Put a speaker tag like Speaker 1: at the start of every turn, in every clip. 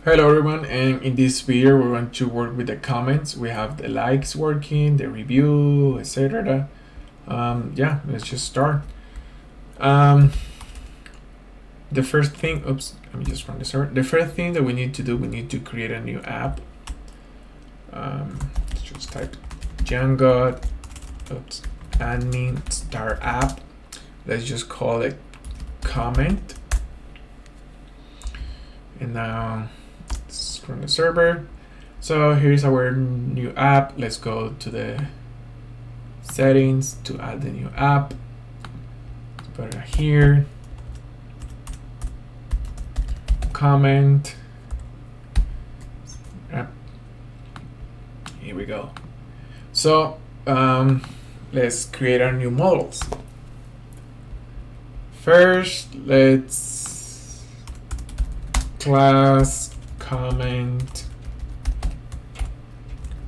Speaker 1: Hello everyone, and in this video we're going to work with the comments. We have the likes working, the review, etc. Yeah, let's just start. The first thing, let me just run this over. The first thing that we need to do, we need to create a new app. Let's just type Django, admin start app. Let's just call it comment. And now let's run the server. So here's our new app. Let's go to the settings to add the new app. Let's put it here. Comment. Here we go. So let's create our new models. First, let's class comment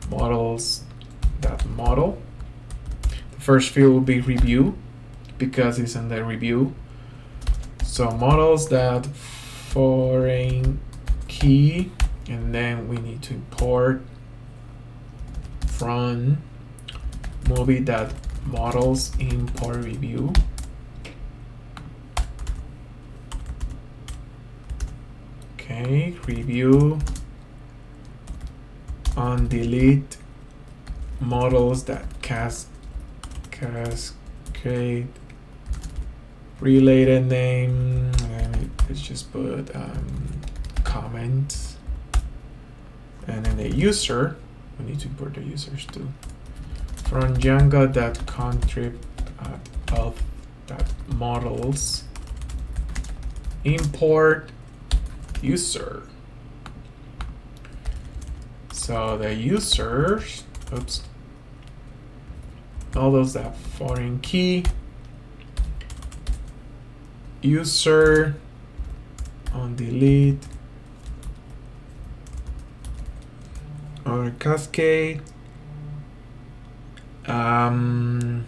Speaker 1: models that model. The first field will be review because it's in the review. So models that foreign key, and then we need to import from movie that models import review. Okay, review on delete models that cascade related name, and let's just put comments, and then the user, we need to import the users too from Django.contrib of models import user. So the users, all those that foreign key user on delete or cascade, and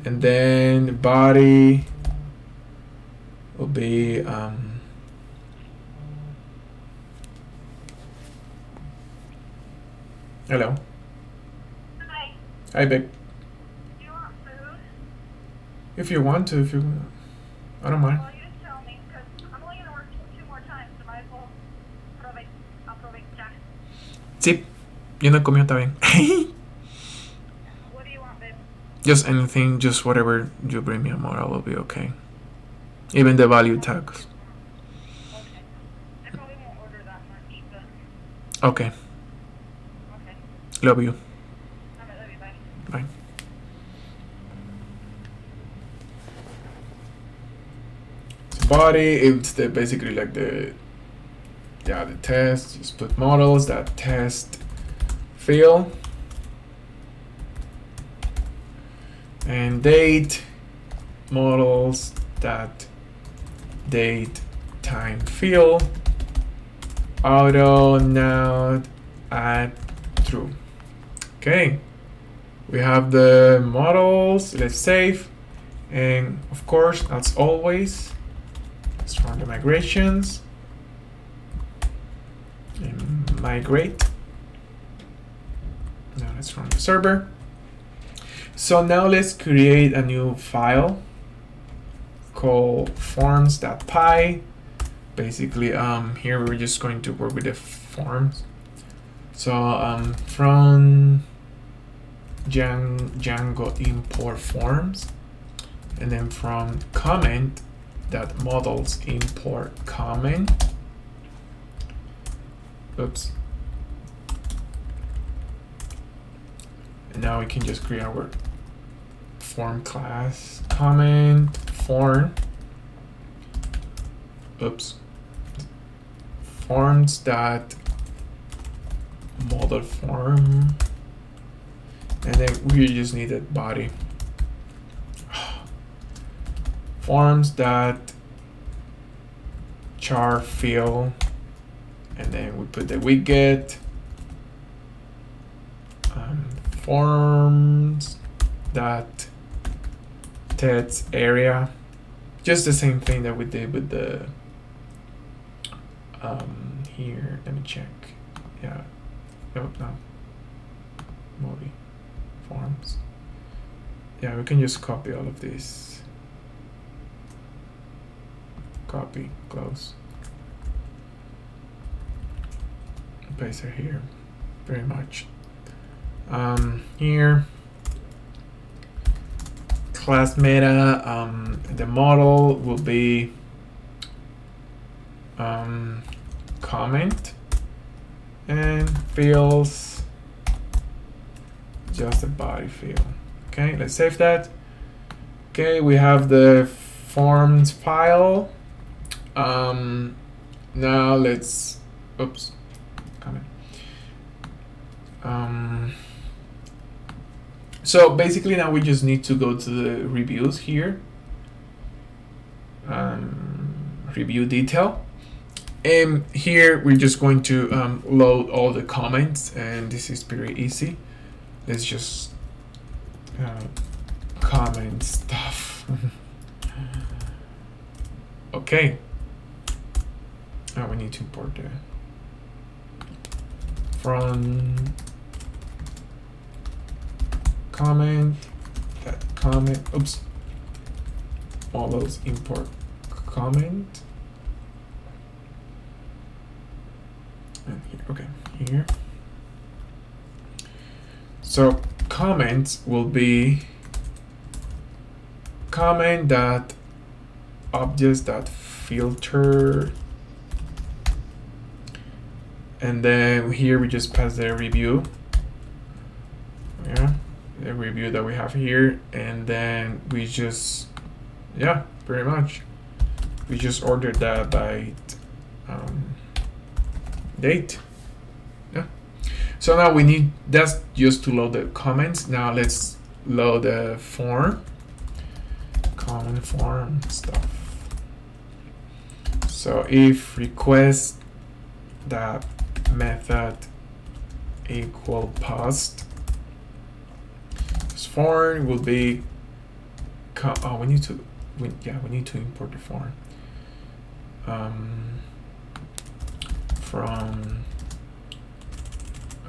Speaker 1: then body will be hello.
Speaker 2: Hi.
Speaker 1: Hi, babe.
Speaker 2: Do you want food?
Speaker 1: If you want to, I don't mind.
Speaker 2: Well, you just tell me, because I'm only going to work 2 more times, so might as well aprovechar.
Speaker 1: Sí, yo no comí, está bien.
Speaker 2: What do you want, babe?
Speaker 1: Just anything, just whatever you bring me, amor, I will be okay. Even the value tags.
Speaker 2: Okay. I probably won't order that much, but
Speaker 1: Okay,
Speaker 2: okay.
Speaker 1: love you.
Speaker 2: Alright, love you, bye.
Speaker 1: Bye. So body, it's basically like the test. Just put models that test field, and date models that date time field, auto node add true. Okay, we have the models. Let's save, and of course, as always, let's run the migrations and migrate. Now let's run the server. So now let's create a new file called forms.py. Basically, here we're just going to work with the forms. So from Django import forms, and then from comment that models import comment. Oops. And now we can just create our form class comment form. Forms that model form, and then we just need a body. Forms that char field, and then we put the widget. Forms that test area, just the same thing that we did with the Here, let me check. Yeah. Oh, no. Movie forms. Yeah, we can just copy all of this. Copy, close. Paste it here, very much. Here, class meta, the model will be comment, and fields, just a body field. Okay, let's save that. Okay, we have the forms file. Now let's, oops, comment. So basically now we just need to go to the reviews here. Review detail. And here we're just going to load all the comments, and this is very easy. Let's just comment stuff. Okay. Now we need to import the from comment, that comment, oops, all those import comment. And here, okay, here. So comments will be comment that objects that filter, and then here we just pass the review. Yeah, the review that we have here, and then we just, yeah, pretty much we just ordered that by date. Yeah. So now we need, that's just to load the comments. Now let's load the form, common form stuff. So if request that method equal post, this form will be we need to import the form from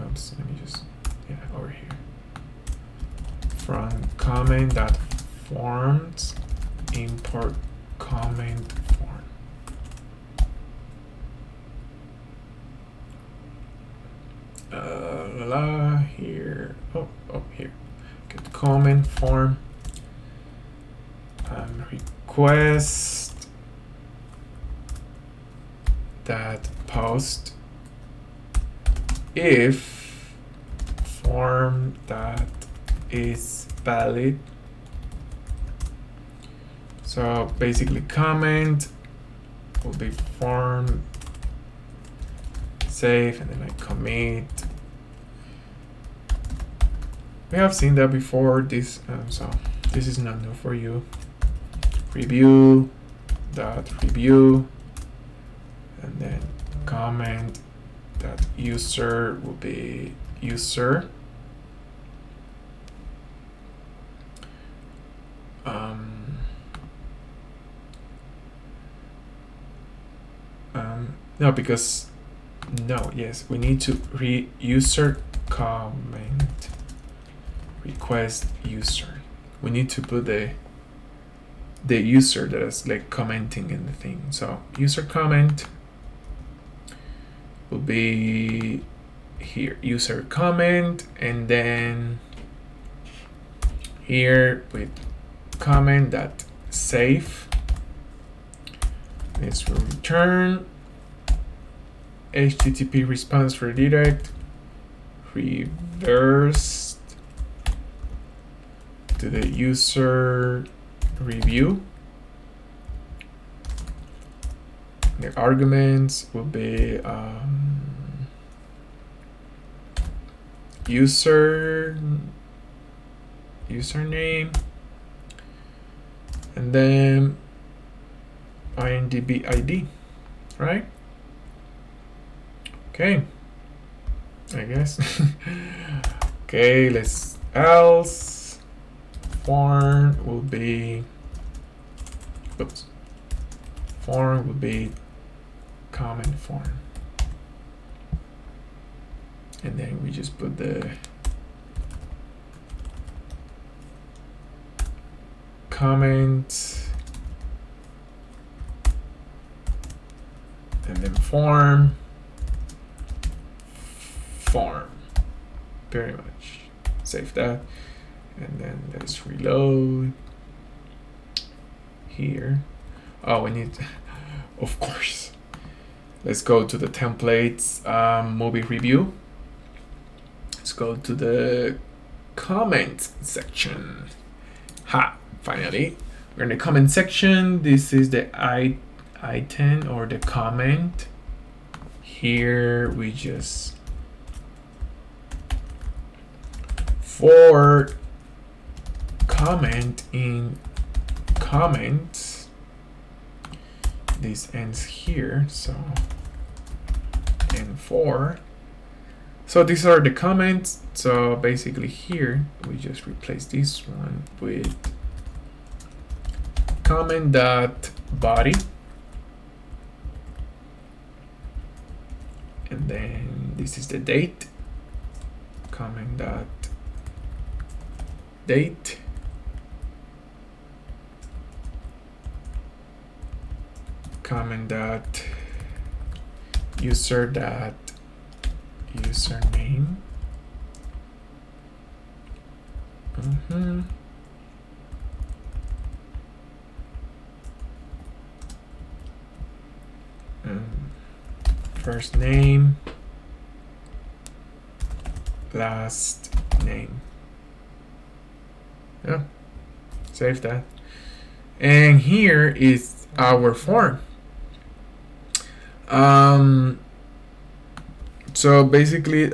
Speaker 1: oops, let me just, yeah, over here, from comment that forms import comment form. Here, here, get comment form, request that post if form that is valid. So basically comment will be form save, and then I commit. We have seen that before, this so this is not new for you. Review dot review, and then comment that user will be user. No, because no, yes, we need to user comment request user. We need to put the user that is like commenting in the thing. So user comment will be here, user comment, and then here with comment that save, this will return HTTP response redirect reversed to the user review. The arguments will be username, and then IMDB ID, right? Okay, I guess. Okay, let's else form will be, oops, form will be comment form. And then we just put the comment, and then form, pretty much. Save that, and then let's reload here. Oh, we need, of course, let's go to the templates, movie review. Let's go to the comment section. Finally, we're in the comment section. This is the item or the comment. Here we just, for comment in comments, this ends here, so, and for, so these are the comments. So basically here we just replace this one with comment dot body, and then this is the date, comment dot date, comment dot user dot username, first name, last name. Yeah, save that. And here is our form. So basically,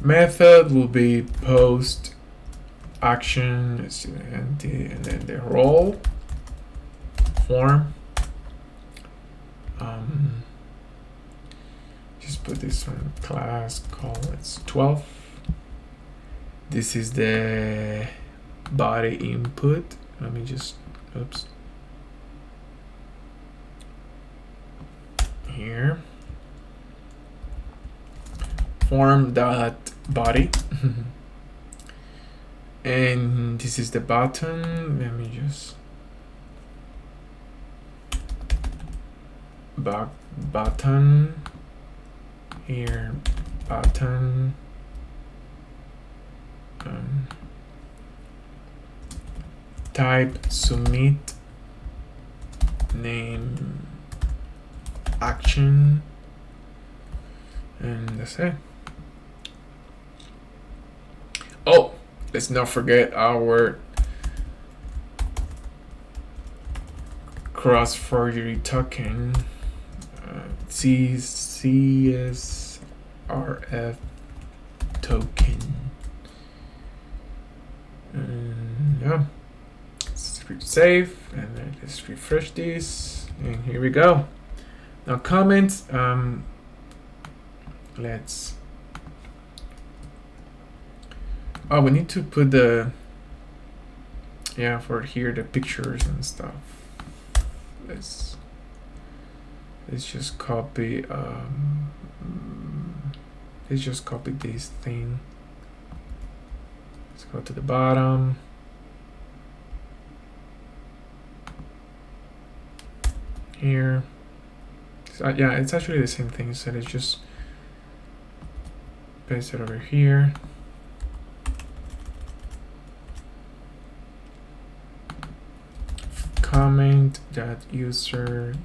Speaker 1: method will be post action, and then the role form. Just put this one, class, call it's 12. This is the body input. Let me just, oops. Here. Form dot body. And this is the button. Let me just button here, button, type submit, name action, and that's it. Oh, let's not forget our cross forgery token, CSRF token. Yeah, let's save, and then let's refresh this, and here we go. Now comments, let's, oh, we need to put the, yeah, for here, the pictures and stuff. Let's just copy, let's just copy this thing. Let's go to the bottom. Here. So, yeah, it's actually the same thing, so let's just paste it over here. Comment that user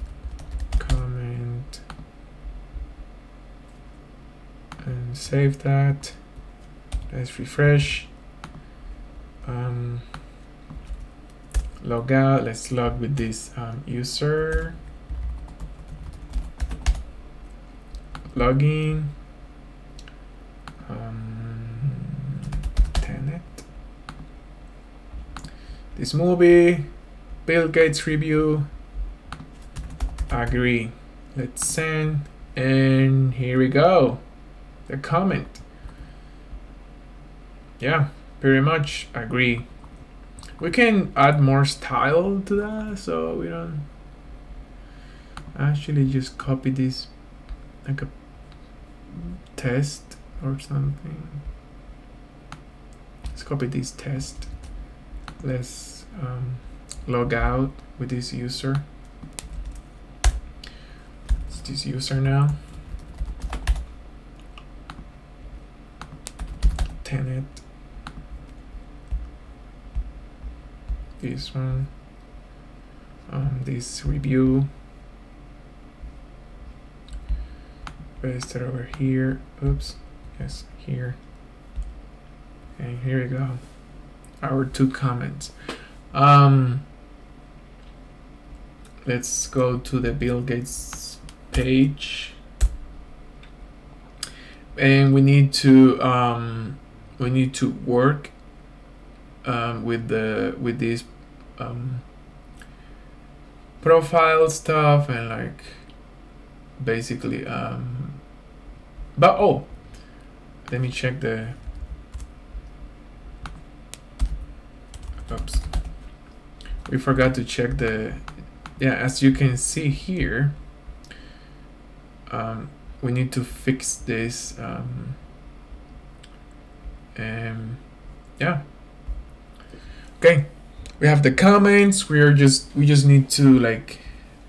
Speaker 1: comment, and save that. Let's refresh. Log out. Let's log with this user. Login. Tenet. This movie. Bill Gates review. Agree. Let's send. And here we go. The comment. Yeah, pretty much agree. We can add more style to that, so we don't actually just copy this like a test or something. Let's copy this test. Let's log out with this user. It's this user now. Tenant. This one. This review. Paste it over here. Oops. Yes, here. And here we go. Our 2 comments. Let's go to the Bill Gates page, and we need to work with this profile stuff, and like basically but oh, let me check the oops, we forgot to check the, yeah, as you can see here, we need to fix this yeah, okay, we have the comments. We just need to like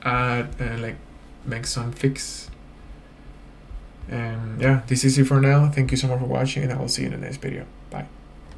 Speaker 1: add like make some fix, and yeah, this is it for now. Thank you so much for watching, and I will see you in the next video.